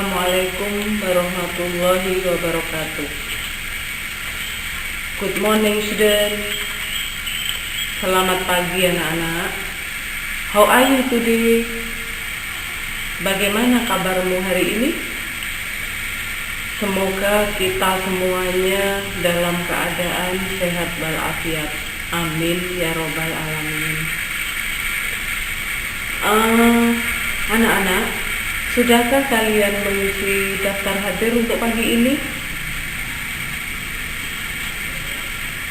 Assalamualaikum warahmatullahi wabarakatuh. Good morning student. Selamat pagi anak-anak. How are you today? Bagaimana kabarmu hari ini? Semoga kita semuanya dalam keadaan sehat walafiat. Amin ya robbal alamin. Anak-anak, sudahkah kalian mengisi daftar hadir untuk pagi ini?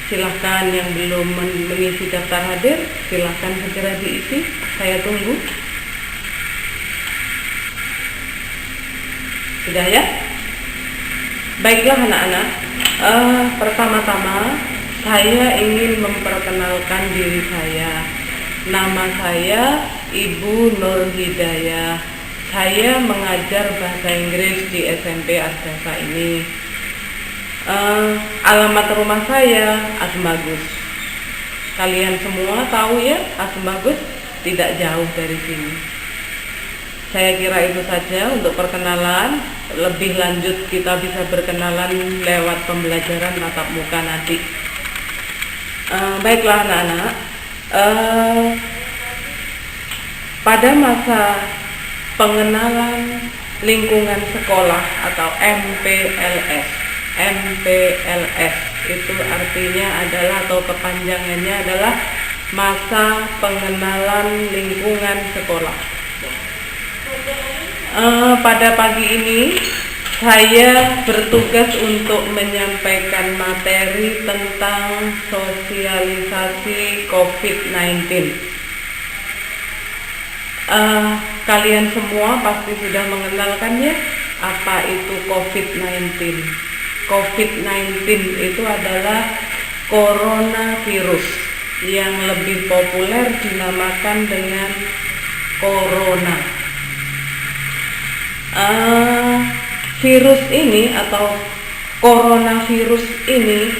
Silahkan yang belum mengisi daftar hadir, silahkan segera diisi. Saya tunggu. Sudah ya? Baiklah anak-anak, pertama-tama saya ingin memperkenalkan diri saya. Nama saya Ibu Nur Hidayah. Saya mengajar bahasa Inggris di SMP Ardasa ini. Alamat rumah saya Asmagus. Kalian semua tahu ya, Asmagus tidak jauh dari sini. Saya kira itu saja untuk perkenalan. Lebih lanjut kita bisa berkenalan lewat pembelajaran tatap muka nanti. Baiklah anak-anak, pada masa pengenalan lingkungan sekolah atau MPLS itu artinya adalah atau kepanjangannya adalah masa pengenalan lingkungan sekolah. Pada pagi ini saya bertugas untuk menyampaikan materi tentang sosialisasi COVID-19. Kalian semua pasti sudah mengenalkannya. Apa itu COVID-19? COVID-19 itu adalah coronavirus yang lebih populer dinamakan dengan corona. Virus ini atau coronavirus ini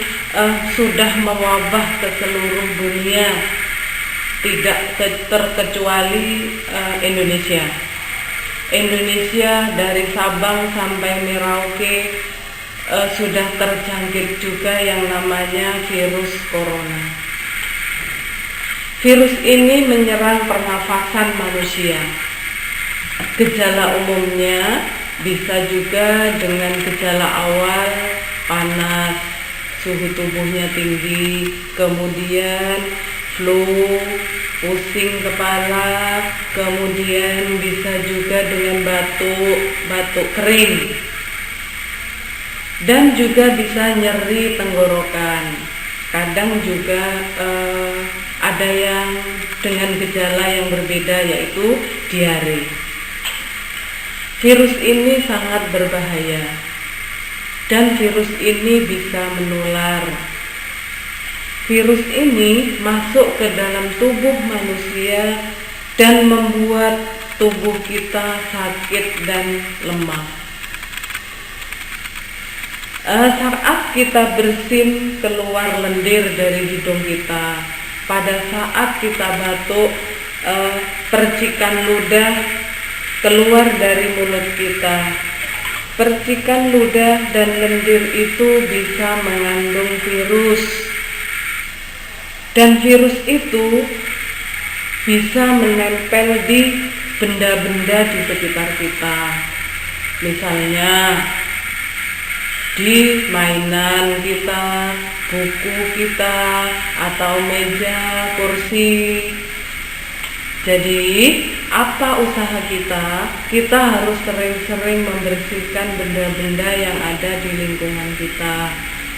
sudah mewabah ke seluruh dunia, tidak terkecuali Indonesia. Indonesia dari Sabang sampai Merauke sudah terjangkit juga yang namanya virus corona. Virus ini menyerang pernafasan manusia. Gejala umumnya bisa juga dengan gejala awal panas, suhu tubuhnya tinggi, kemudian flu, pusing kepala, kemudian bisa juga dengan batuk kering, dan juga bisa nyeri tenggorokan. Kadang juga ada yang dengan gejala yang berbeda, yaitu diare. Virus ini sangat berbahaya dan virus ini bisa menular. Virus ini masuk ke dalam tubuh manusia dan membuat tubuh kita sakit dan lemah. Saat kita bersin keluar lendir dari hidung kita, pada saat kita batuk, percikan ludah keluar dari mulut kita. Percikan ludah dan lendir itu bisa mengandung virus, dan virus itu bisa menempel di benda-benda di sekitar kita. Misalnya di mainan kita, buku kita, atau meja, kursi. Jadi apa usaha kita? Kita harus sering-sering membersihkan benda-benda yang ada di lingkungan kita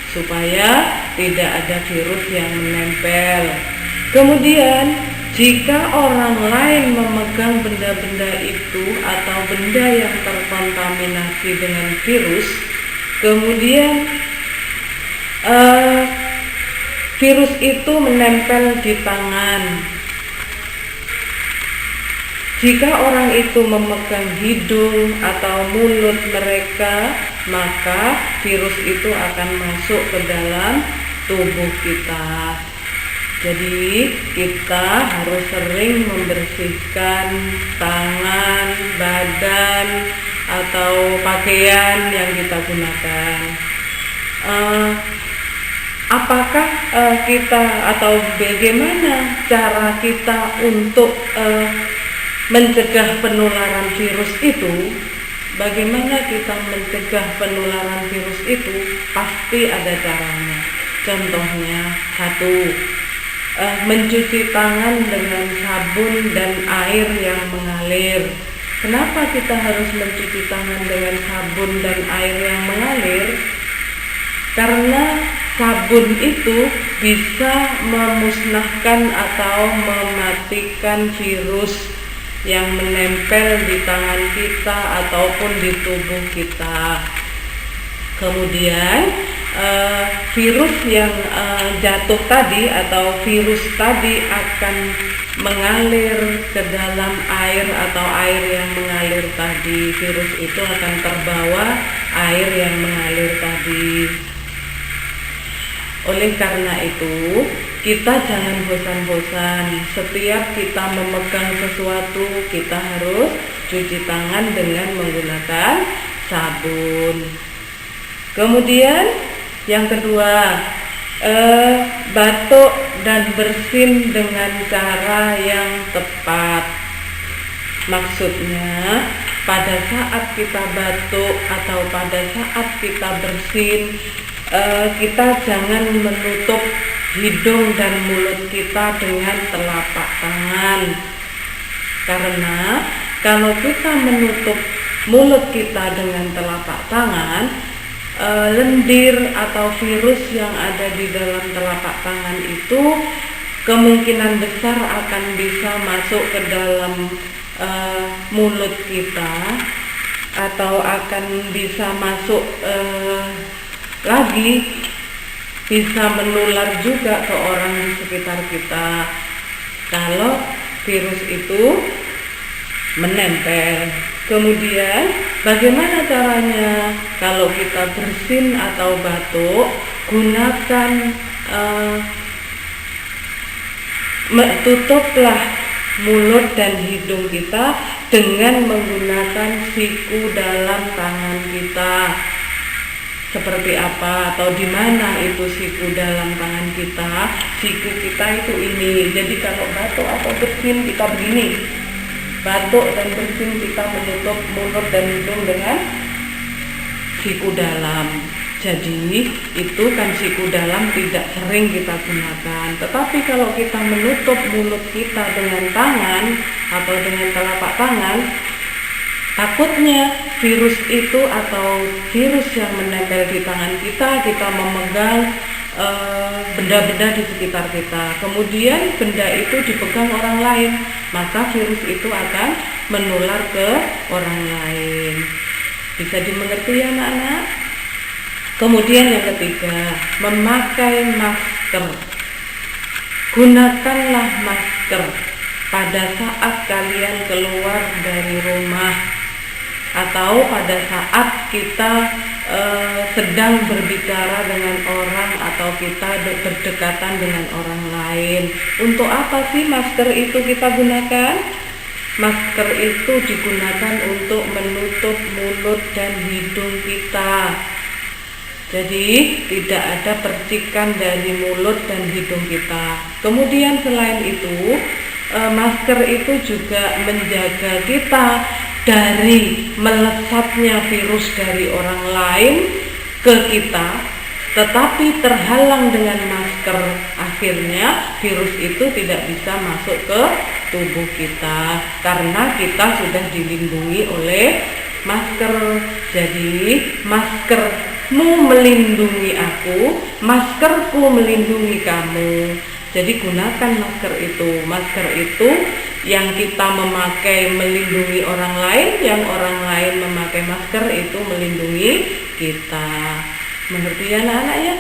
supaya tidak ada virus yang menempel. Kemudian jika orang lain memegang benda-benda itu atau benda yang terkontaminasi dengan virus, kemudian virus itu menempel di tangan. Jika orang itu memegang hidung atau mulut mereka, maka virus itu akan masuk ke dalam tubuh kita. Jadi kita harus sering membersihkan tangan, badan, atau pakaian yang kita gunakan. Apakah kita atau bagaimana cara kita untuk mencegah penularan virus itu? Bagaimana kita mencegah penularan virus itu? Pasti ada caranya. Contohnya, 1, mencuci tangan dengan sabun dan air yang mengalir. Kenapa kita harus mencuci tangan dengan sabun dan air yang mengalir? Karena sabun itu bisa memusnahkan atau mematikan virus yang menempel di tangan kita ataupun di tubuh kita. Kemudian virus yang jatuh tadi atau virus tadi akan mengalir ke dalam air atau air yang mengalir tadi. Virus itu akan terbawa air yang mengalir tadi. Oleh karena itu, kita jangan bosan-bosan. Setiap kita memegang sesuatu, kita harus cuci tangan dengan menggunakan sabun. Kemudian yang kedua, batuk dan bersin dengan cara yang tepat. Maksudnya, pada saat kita batuk atau pada saat kita bersin, kita jangan menutup hidung dan mulut kita dengan telapak tangan. Karena kalau kita menutup mulut kita dengan telapak tangan, lendir atau virus yang ada di dalam telapak tangan itu kemungkinan besar akan bisa masuk ke dalam mulut kita atau akan bisa masuk lagi, bisa menular juga ke orang di sekitar kita kalau virus itu menempel. Kemudian bagaimana caranya? Kalau kita bersin atau batuk, gunakan tutuplah mulut dan hidung kita dengan menggunakan siku dalam tangan kita. Seperti apa atau di mana itu siku dalam tangan kita? Siku kita itu ini. Jadi kalau batuk atau bersin kita begini. Batuk dan bersin kita menutup mulut dan hidung dengan siku dalam. Jadi itu kan siku dalam tidak sering kita gunakan. Tetapi kalau kita menutup mulut kita dengan tangan atau dengan telapak tangan, takutnya virus itu atau virus yang menempel di tangan kita memegang benda-benda di sekitar kita. Kemudian benda itu dipegang orang lain, maka virus itu akan menular ke orang lain. Bisa dimengerti ya anak-anak? Kemudian yang ketiga, memakai masker. Gunakanlah masker pada saat kalian keluar dari rumah atau pada saat kita sedang berbicara dengan orang atau kita berdekatan dengan orang lain. Untuk apa sih masker itu kita gunakan? Masker itu digunakan untuk menutup mulut dan hidung kita. Jadi tidak ada percikan dari mulut dan hidung kita. Kemudian selain itu, masker itu juga menjaga kita dari melesatnya virus dari orang lain ke kita, tetapi terhalang dengan masker. Akhirnya virus itu tidak bisa masuk ke tubuh kita karena kita sudah dilindungi oleh masker. Jadi maskermu melindungi aku, maskerku melindungi kamu. Jadi gunakan masker itu. Masker itu yang kita memakai melindungi orang lain, yang orang lain memakai masker itu melindungi kita. Mengerti ya anak-anak ya?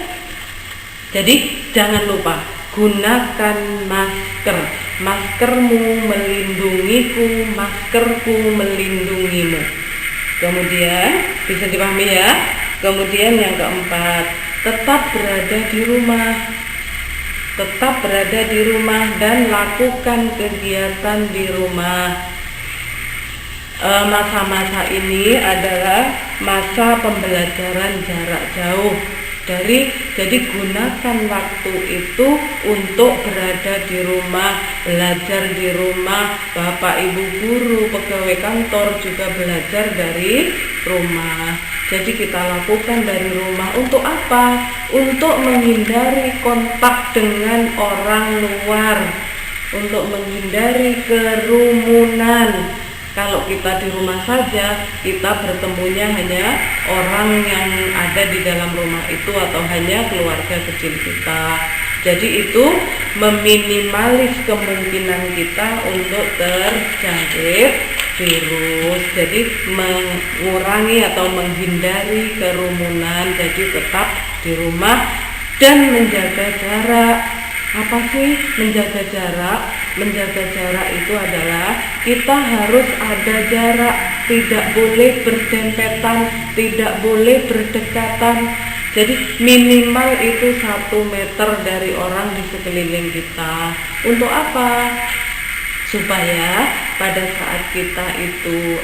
Jadi jangan lupa gunakan masker. Maskermu melindungiku, maskerku melindungimu. Kemudian bisa dipahami ya. Kemudian yang keempat, tetap berada di rumah. Tetap berada di rumah dan lakukan kegiatan di rumah. Masa-masa ini adalah masa pembelajaran jarak jauh. Jadi gunakan waktu itu untuk berada di rumah, belajar di rumah. Bapak Ibu guru, pegawai kantor juga belajar dari rumah. Jadi kita lakukan dari rumah untuk apa? Untuk menghindari kontak dengan orang luar, untuk menghindari kerumunan. Kalau kita di rumah saja, kita bertemunya hanya orang yang ada di dalam rumah itu atau hanya keluarga kecil kita. Jadi itu meminimalis kemungkinan kita untuk terjangkit virus. Jadi mengurangi atau menghindari kerumunan. Jadi tetap di rumah dan menjaga jarak. Apa sih menjaga jarak? Menjaga jarak itu adalah kita harus ada jarak, tidak boleh berdempetan, tidak boleh berdekatan. Jadi minimal itu 1 meter dari orang di sekeliling kita. Untuk apa? Supaya pada saat kita itu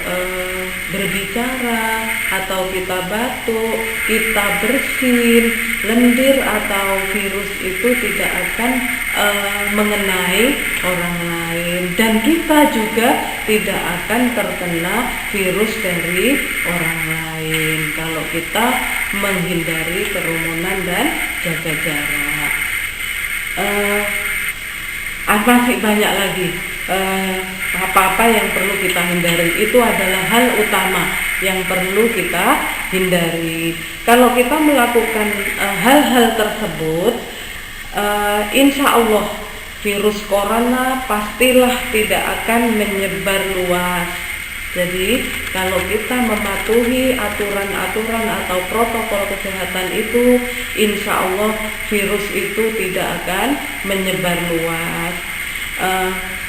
berbicara atau kita batuk, kita bersin, lendir atau virus itu tidak akan mengenai orang lain, dan kita juga tidak akan terkena virus dari orang lain kalau kita menghindari kerumunan dan jaga jarak. Masih banyak lagi apa-apa yang perlu kita hindari. Itu adalah hal utama yang perlu kita hindari. Kalau kita melakukan hal-hal tersebut, insya Allah virus corona pastilah tidak akan menyebar luas. Jadi kalau kita mematuhi aturan-aturan atau protokol kesehatan itu, insya Allah virus itu tidak akan menyebar luas.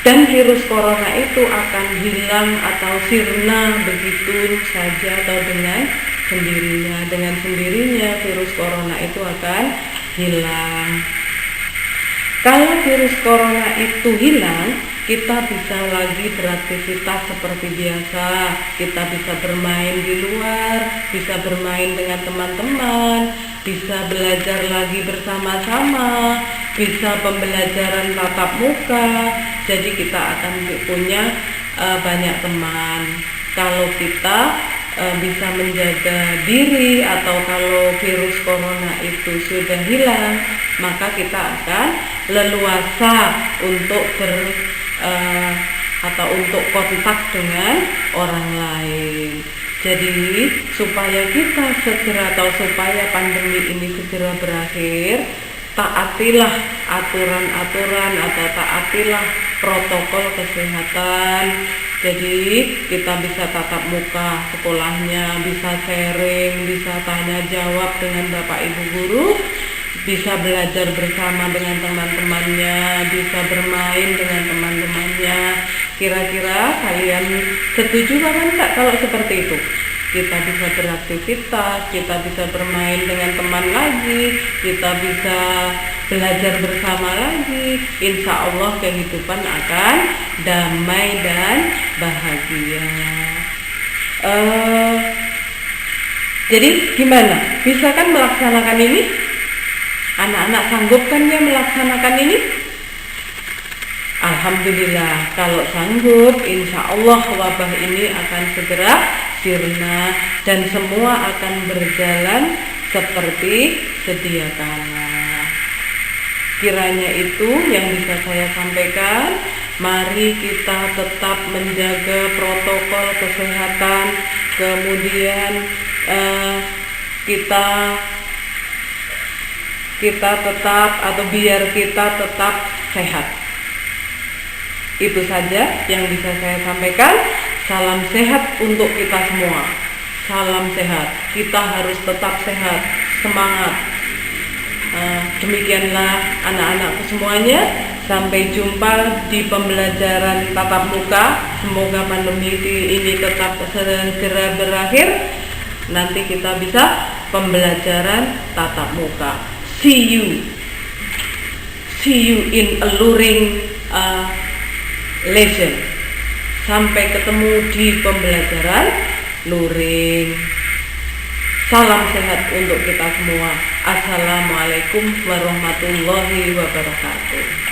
Dan virus corona itu akan hilang atau sirna begitu saja atau dengan sendirinya. Dengan sendirinya virus corona itu akan hilang. Kalau virus corona itu hilang, kita bisa lagi beraktivitas seperti biasa. Kita bisa bermain di luar, bisa bermain dengan teman-teman, bisa belajar lagi bersama-sama, bisa pembelajaran tatap muka. Jadi kita akan punya banyak teman. Kalau kita bisa menjaga diri, atau kalau virus corona itu sudah hilang, maka kita akan leluasa untuk atau untuk kontak dengan orang lain. Jadi supaya kita segera, atau supaya pandemi ini segera berakhir, taatilah aturan-aturan atau taatilah protokol kesehatan. Jadi kita bisa tatap muka sekolahnya, bisa sharing, bisa tanya jawab dengan Bapak Ibu guru, bisa belajar bersama dengan teman-temannya, bisa bermain dengan teman-temannya. Kira-kira kalian setuju apa enggak kalau seperti itu? Kita bisa beraktivitas, kita bisa bermain dengan teman lagi, kita bisa belajar bersama lagi. Insya Allah kehidupan akan damai dan bahagia. Jadi gimana? Bisa kan melaksanakan ini? Anak-anak sanggup kan ya melaksanakan ini? Alhamdulillah, kalau sanggup, insya Allah wabah ini akan segera sirna dan semua akan berjalan seperti sedia kala. Kiranya itu yang bisa saya sampaikan. Mari kita tetap menjaga protokol kesehatan, kemudian kita tetap, atau biar kita tetap sehat. Itu saja yang bisa saya sampaikan. Salam sehat untuk kita semua. Salam sehat. Kita harus tetap sehat. Semangat. Demikianlah anak-anakku semuanya. Sampai jumpa di pembelajaran tatap muka. Semoga pandemi ini tetap segera berakhir. Nanti kita bisa pembelajaran tatap muka. See you in a luring lesson. Sampai ketemu di pembelajaran luring. Salam sehat untuk kita semua. Assalamualaikum warahmatullahi wabarakatuh.